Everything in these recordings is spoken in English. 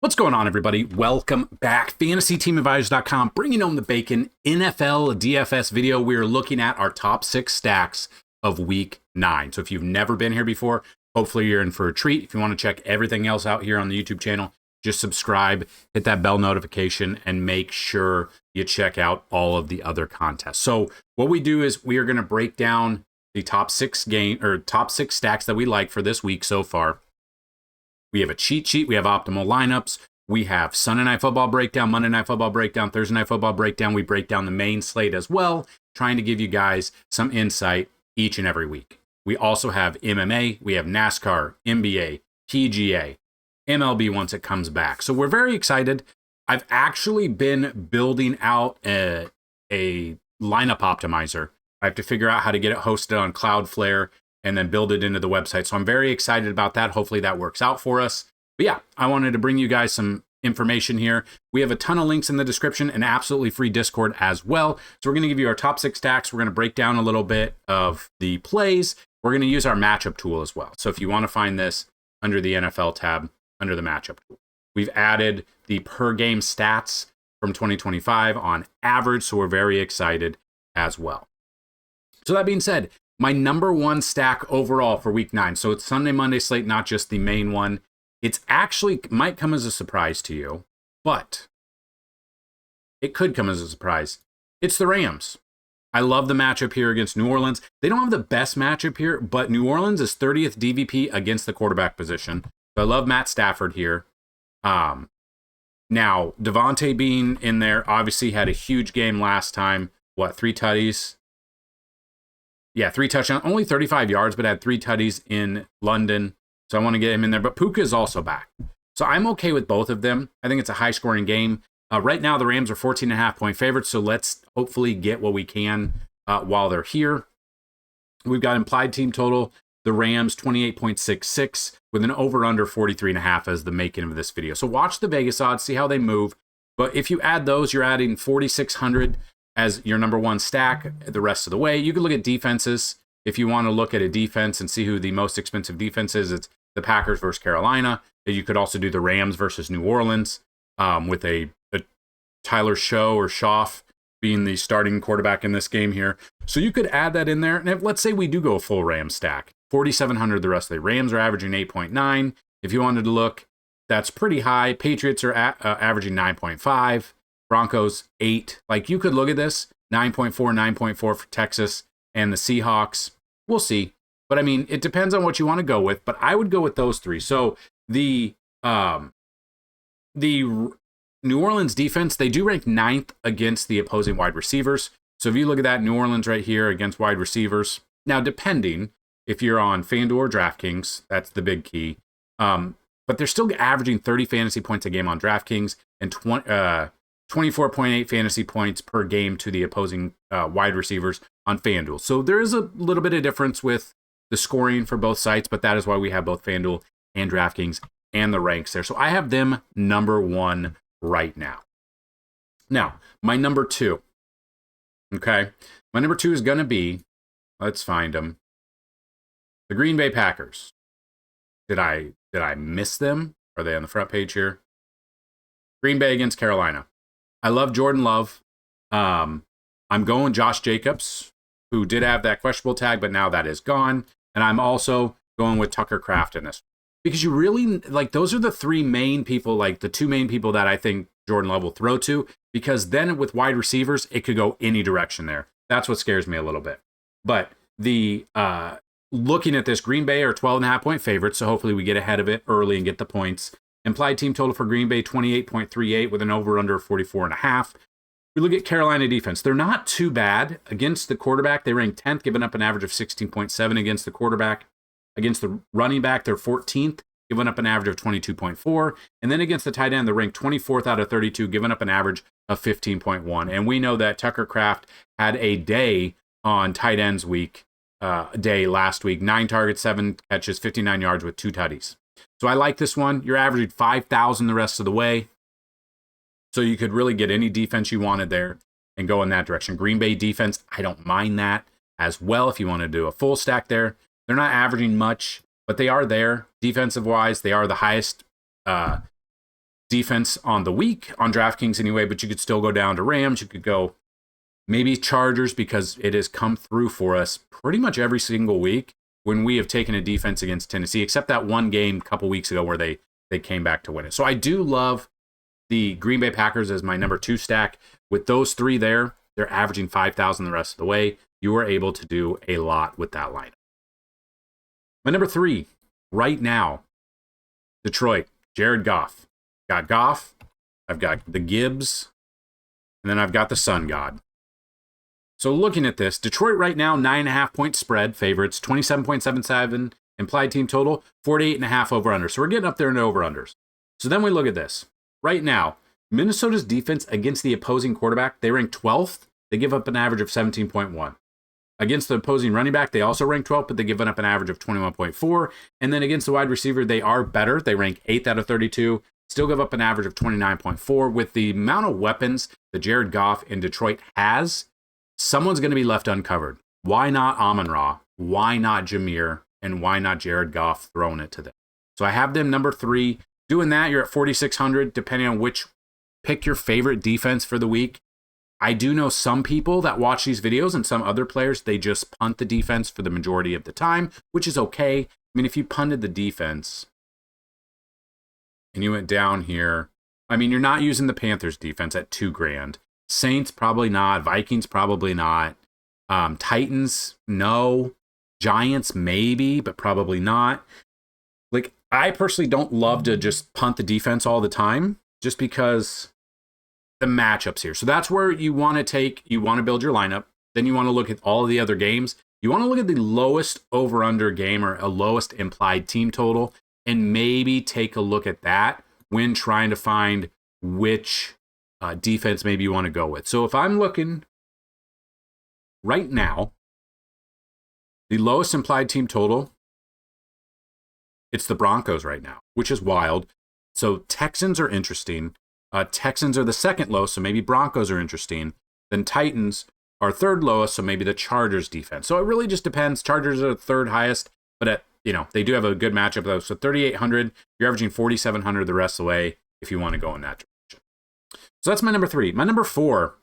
What's going on, everybody? Welcome back. FantasyTeamAdvisors.com, bringing home the bacon. NFL DFS video. We're looking at our top 6 stacks of Week 9. So if you've never been here before, hopefully you're in for a treat. If you want to check everything else out here on the YouTube channel, just subscribe, hit that bell notification, and make sure you check out all of the other contests. So what we do is we are going to break down the top 6 stacks that we like for this week so far. We have a cheat sheet. We have optimal lineups. We have Sunday Night Football breakdown, Monday Night Football breakdown, Thursday Night Football breakdown. We break down the main slate as well, trying to give you guys some insight each and every week. We also have MMA. We have NASCAR, NBA, PGA, MLB once it comes back. So we're very excited. I've actually been building out a lineup optimizer. I have to figure out how to get it hosted on Cloudflare and then build it into the website. So I'm very excited about that. Hopefully that works out for us. But yeah, I wanted to bring you guys some information here. We have a ton of links in the description and absolutely free Discord as well. So we're going to give you our top 6 stacks. We're going to break down a little bit of the plays. We're going to use our matchup tool as well. So if you want to find this under the NFL tab, under the matchup tool, we've added the per game stats from 2025 on average. So we're very excited as well. So that being said, my number 1 stack overall for Week 9. So it's Sunday, Monday slate, not just the main one. It's actually might come as a surprise to you, but it could come as a surprise. It's the Rams. I love the matchup here against New Orleans. They don't have the best matchup here, but New Orleans is 30th DVP against the quarterback position. So I love Matt Stafford here. Now, Devontae being in there obviously had a huge game last time. 3 tutties? Yeah, 3 touchdowns, only 35 yards, but had 3 tutties in London. So I want to get him in there. But Puka is also back. So I'm okay with both of them. I think it's a high-scoring game. Right now, the Rams are 14.5-point favorites, so let's hopefully get what we can while they're here. We've got implied team total, the Rams 28.66, with an over-under 43.5 as the making of this video. So watch the Vegas odds, see how they move. But if you add those, you're adding 4,600 as your number 1 stack the rest of the way. You can look at defenses. If you want to look at a defense and see who the most expensive defense is, it's the Packers versus Carolina. You could also do the Rams versus New Orleans with a Tyler Schaff being the starting quarterback in this game here. So you could add that in there. And if, let's say we do go a full Rams stack, 4,700 the rest of the Rams are averaging 8.9. If you wanted to look, that's pretty high. Patriots are averaging 9.5. Broncos 8. Like, you could look at this 9.4, 9.4 for Texas and the Seahawks. We'll see. But I mean, it depends on what you want to go with, but I would go with those 3. So the New Orleans defense, they do rank 9th against the opposing wide receivers. So if you look at that, New Orleans right here against wide receivers. Now, depending if you're on FanDuel or DraftKings, that's the big key. But they're still averaging 30 fantasy points a game on DraftKings and 24.8 fantasy points per game to the opposing wide receivers on FanDuel. So there is a little bit of difference with the scoring for both sites, but that is why we have both FanDuel and DraftKings and the ranks there. So I have them number 1 right now. Now, my number 2. Okay. My number 2 is going to be, let's find them, the Green Bay Packers. Did I miss them? Are they on the front page here? Green Bay against Carolina. I love Jordan Love. I'm going Josh Jacobs, who did have that questionable tag, but now that is gone. And I'm also going with Tucker Kraft in this. Because you really, like, those are the 3 main people, like the 2 main people that I think Jordan Love will throw to. Because then with wide receivers, it could go any direction there. That's what scares me a little bit. But the looking at this, Green Bay are 12.5-point favorites, so hopefully we get ahead of it early and get the points. Implied team total for Green Bay, 28.38 with an over-under of 44.5. We look at Carolina defense. They're not too bad against the quarterback. They rank 10th, giving up an average of 16.7 against the quarterback. Against the running back, they're 14th, giving up an average of 22.4. And then against the tight end, they're ranked 24th out of 32, giving up an average of 15.1. And we know that Tucker Kraft had a day on tight ends day last week. 9 targets, 7 catches, 59 yards with 2 tutties. So I like this one. You're averaging 5,000 the rest of the way. So you could really get any defense you wanted there and go in that direction. Green Bay defense, I don't mind that as well if you want to do a full stack there. They're not averaging much, but they are there. Defensive-wise, they are the highest defense on the week on DraftKings anyway, but you could still go down to Rams. You could go maybe Chargers because it has come through for us pretty much every single week when we have taken a defense against Tennessee, except that one game a couple weeks ago where they came back to win it. So I do love the Green Bay Packers as my number 2 stack. With those 3 there, they're averaging 5,000 the rest of the way. You are able to do a lot with that lineup. My number 3 right now, Detroit, Jared Goff. Got Goff, I've got the Gibbs, and then I've got the Sun God. So looking at this, Detroit right now, 9.5-point spread favorites, 27.77 implied team total, 48.5 over-under. So we're getting up there into over-unders. So then we look at this. Right now, Minnesota's defense against the opposing quarterback, they rank 12th. They give up an average of 17.1. Against the opposing running back, they also rank 12th, but they give up an average of 21.4. And then against the wide receiver, they are better. They rank 8th out of 32. Still give up an average of 29.4. With the amount of weapons that Jared Goff in Detroit has, someone's going to be left uncovered. Why not Amon-Ra? Why not Jameer? And why not Jared Goff throwing it to them? So I have them number 3. Doing that, you're at 4,600, depending on which pick your favorite defense for the week. I do know some people that watch these videos and some other players, they just punt the defense for the majority of the time, which is okay. I mean, if you punted the defense and you went down here, I mean, you're not using the Panthers defense at $2,000. Saints, probably not. Vikings, probably not. Titans, no. Giants, maybe, but probably not. Like, I personally don't love to just punt the defense all the time, just because the matchups here. So that's where you want to build your lineup. Then you want to look at all of the other games. You want to look at the lowest over-under game or a lowest implied team total, and maybe take a look at that when trying to find which defense maybe you want to go with. So if I'm looking right now, the lowest implied team total, it's the Broncos right now, which is wild. So Texans are interesting. Texans are the second lowest, so maybe Broncos are interesting. Then Titans are third lowest, so maybe the Chargers defense. So it really just depends. Chargers are the third highest, but they do have a good matchup though. So 3,800, you're averaging 4,700 the rest of the way if you want to go in that direction. So that's my number 3. My number 4,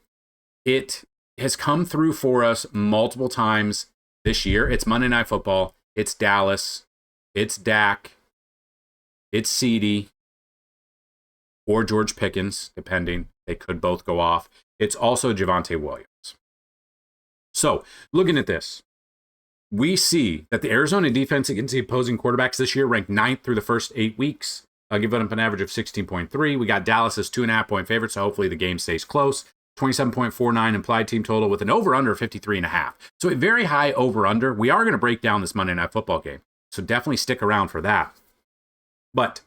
it has come through for us multiple times this year. It's Monday Night Football. It's Dallas. It's Dak. It's CeeDee. Or George Pickens, depending. They could both go off. It's also Javonte Williams. So, looking at this, we see that the Arizona defense against the opposing quarterbacks this year ranked 9th through the first 8 weeks, giving up an average of 16.3. We got Dallas as 2.5-point favorite, so hopefully the game stays close. 27.49 implied team total with an over-under of 53.5. So a very high over-under. We are going to break down this Monday Night Football game, so definitely stick around for that. But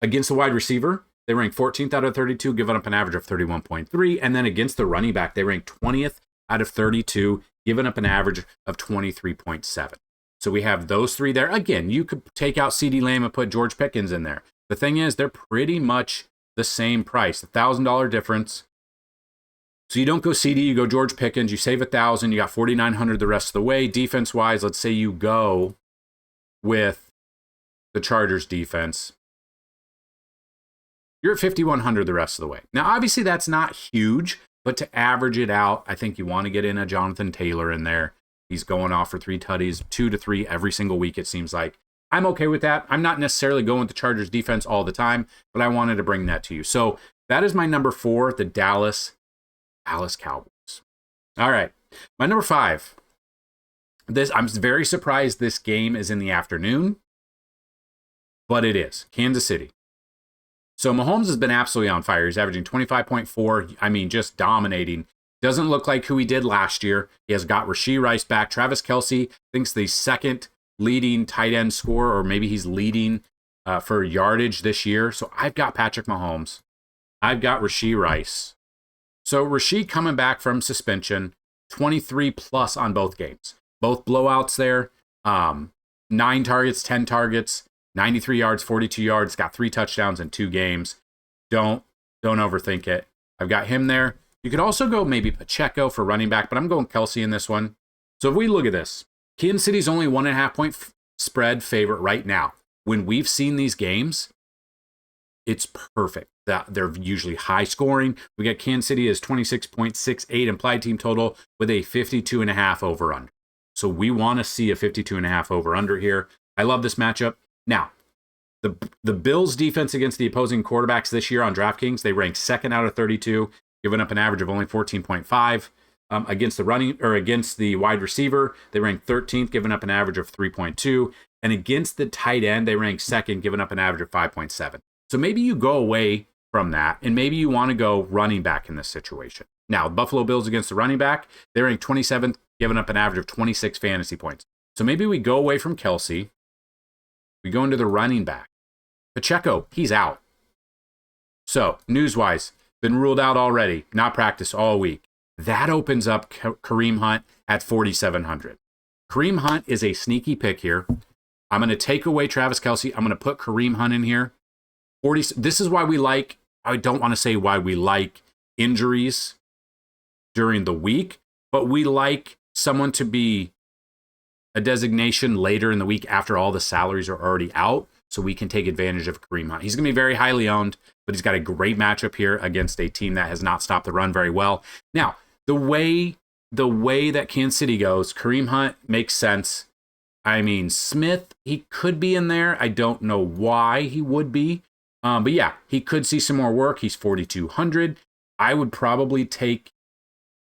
against the wide receiver, they rank 14th out of 32, giving up an average of 31.3. And then against the running back, they rank 20th out of 32, giving up an average of 23.7. So we have those 3 there. Again, you could take out CeeDee Lamb and put George Pickens in there. The thing is, they're pretty much the same price, $1,000 difference. So you don't go CeeDee, you go George Pickens, you save $1,000, you got 4,900 the rest of the way. Defense-wise, let's say you go with the Chargers defense. You're at 5,100 the rest of the way. Now, obviously, that's not huge, but to average it out, I think you want to get in a Jonathan Taylor in there. He's going off for 3 tutties, 2 to 3 every single week, it seems like. I'm okay with that. I'm not necessarily going with the Chargers defense all the time, but I wanted to bring that to you. So that is my number 4, the Dallas Cowboys. All right. My number 5. I'm very surprised this game is in the afternoon, but it is. Kansas City. So Mahomes has been absolutely on fire. He's averaging 25.4. I mean, just dominating. Doesn't look like who he did last year. He has got Rashee Rice back. Travis Kelce thinks the second leading tight end scorer, or maybe he's leading for yardage this year. So I've got Patrick Mahomes. I've got Rashee Rice. So Rashee coming back from suspension, 23 plus on both games. Both blowouts there. 9 targets, 10 targets. 93 yards, 42 yards, got 3 touchdowns in 2 games. Don't overthink it. I've got him there. You could also go maybe Pacheco for running back, but I'm going Kelce in this one. So if we look at this, Kansas City's only 1.5-point spread favorite right now. When we've seen these games, it's perfect. They're usually high scoring. We got Kansas City as 26.68 implied team total with a 52.5 over under. So we want to see a 52.5 over under here. I love this matchup. Now, the Bills defense against the opposing quarterbacks this year on DraftKings, they rank second out of 32, giving up an average of only 14.5. Against the wide receiver, they rank 13th, giving up an average of 3.2. And against the tight end, they rank second, giving up an average of 5.7. So maybe you go away from that, and maybe you want to go running back in this situation. Now, Buffalo Bills against the running back, they rank 27th, giving up an average of 26 fantasy points. So maybe we go away from Kelsey. We go into the running back. Pacheco, he's out. So, news-wise, been ruled out already, not practiced all week. That opens up Kareem Hunt at 4,700. Kareem Hunt is a sneaky pick here. I'm going to take away Travis Kelce. I'm going to put Kareem Hunt in here. This is why we like, I don't want to say why we like injuries during the week, but we like someone to be a designation later in the week after all the salaries are already out, so we can take advantage of Kareem Hunt. He's going to be very highly owned, but he's got a great matchup here against a team that has not stopped the run very well. Now, the way that Kansas City goes, Kareem Hunt makes sense. I mean, Smith, he could be in there. I don't know why he would be. But yeah, he could see some more work. He's 4,200. I would probably take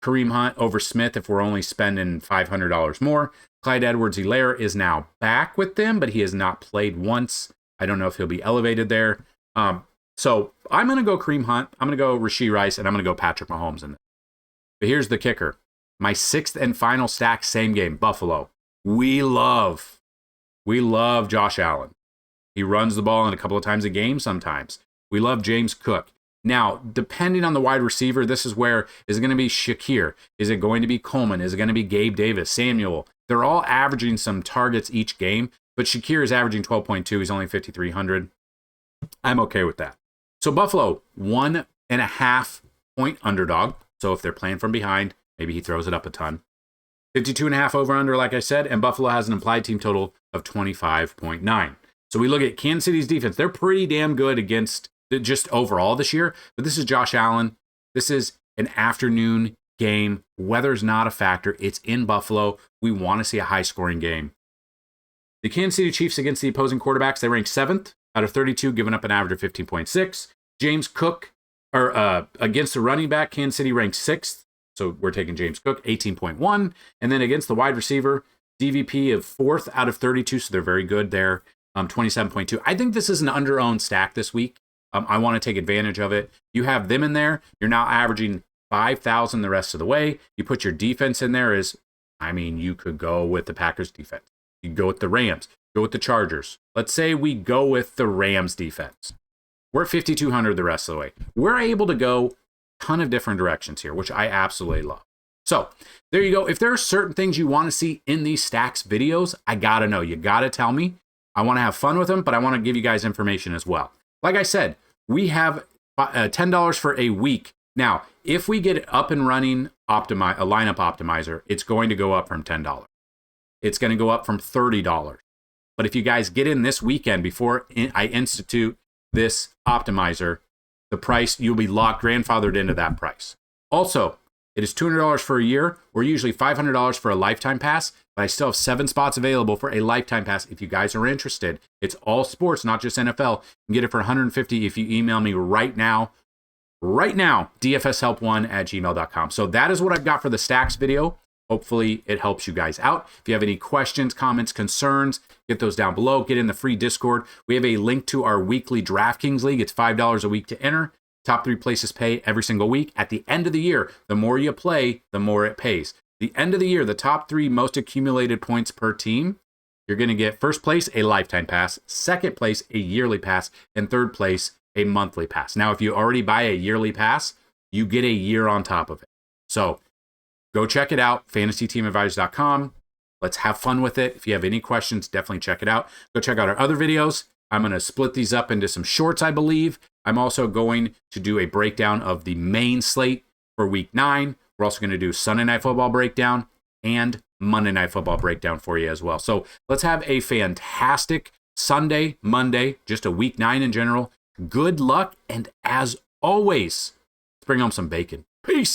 Kareem Hunt over Smith if we're only spending $500 more. Clyde Edwards-Helaire is now back with them, but he has not played once. I don't know if he'll be elevated there. So I'm going to go Kareem Hunt. I'm going to go Rashee Rice, and I'm going to go Patrick Mahomes in this. But here's the kicker. My sixth and final stack, same game, Buffalo. We love Josh Allen. He runs the ball in a couple of times a game sometimes. We love James Cook. Now, depending on the wide receiver, this is where, is it going to be Shakir? Is it going to be Coleman? Is it going to be Gabe Davis, Samuel? They're all averaging some targets each game, but Shakir is averaging 12.2. He's only 5,300. I'm okay with that. So Buffalo, 1.5 point underdog. So if they're playing from behind, maybe he throws it up a ton. 52.5 over under, like I said, and Buffalo has an implied team total of 25.9. So we look at Kansas City's defense. They're pretty damn good against just overall this year, but this is Josh Allen. This is an afternoon game. Weather's not a factor. It's in Buffalo. We want to see a high-scoring game. The Kansas City Chiefs against the opposing quarterbacks, they rank 7th out of 32, giving up an average of 15.6. James Cook, against the running back, Kansas City ranks 6th. So we're taking James Cook, 18.1. And then against the wide receiver, DVP of 4th out of 32, so they're very good there, 27.2. I think this is an under-owned stack this week. I want to take advantage of it. You have them in there. You're now averaging 5,000 the rest of the way. You put your defense in there you could go with the Packers defense. You go with the Rams. Go with the Chargers. Let's say we go with the Rams defense. We're at 5,200 the rest of the way. We're able to go a ton of different directions here, which I absolutely love. So there you go. If there are certain things you want to see in these stacks videos, I got to know. You got to tell me. I want to have fun with them, but I want to give you guys information as well. Like I said, we have $10 for a week. Now, if we get it up and running, a lineup optimizer, it's going to go up from $10. It's going to go up from $30. But if you guys get in this weekend before I institute this optimizer, the price, you'll be grandfathered into that price. Also, it is $200 for a year, or usually $500 for a lifetime pass, but I still have 7 spots available for a lifetime pass if you guys are interested. It's all sports, not just NFL. You can get it for $150 if you email me right now, dfshelp1@gmail.com. So that is what I've got for the stacks video. Hopefully it helps you guys out. If you have any questions, comments, concerns, get those down below. Get in the free Discord. We have a link to our weekly DraftKings League. It's $5 a week to enter. Top 3 places pay every single week. At the end of the year, the more you play, the more it pays. The end of the year, the top 3 most accumulated points per team, you're going to get first place, a lifetime pass, second place, a yearly pass, and third place, a monthly pass. Now, if you already buy a yearly pass, you get a year on top of it. So go check it out, fantasyteamadvisors.com. Let's have fun with it. If you have any questions, definitely check it out. Go check out our other videos. I'm going to split these up into some shorts, I believe. I'm also going to do a breakdown of the main slate for week 9. We're also going to do Sunday Night Football breakdown and Monday Night Football breakdown for you as well. So let's have a fantastic Sunday, Monday, just a week 9 in general. Good luck, and as always, let's bring home some bacon. Peace.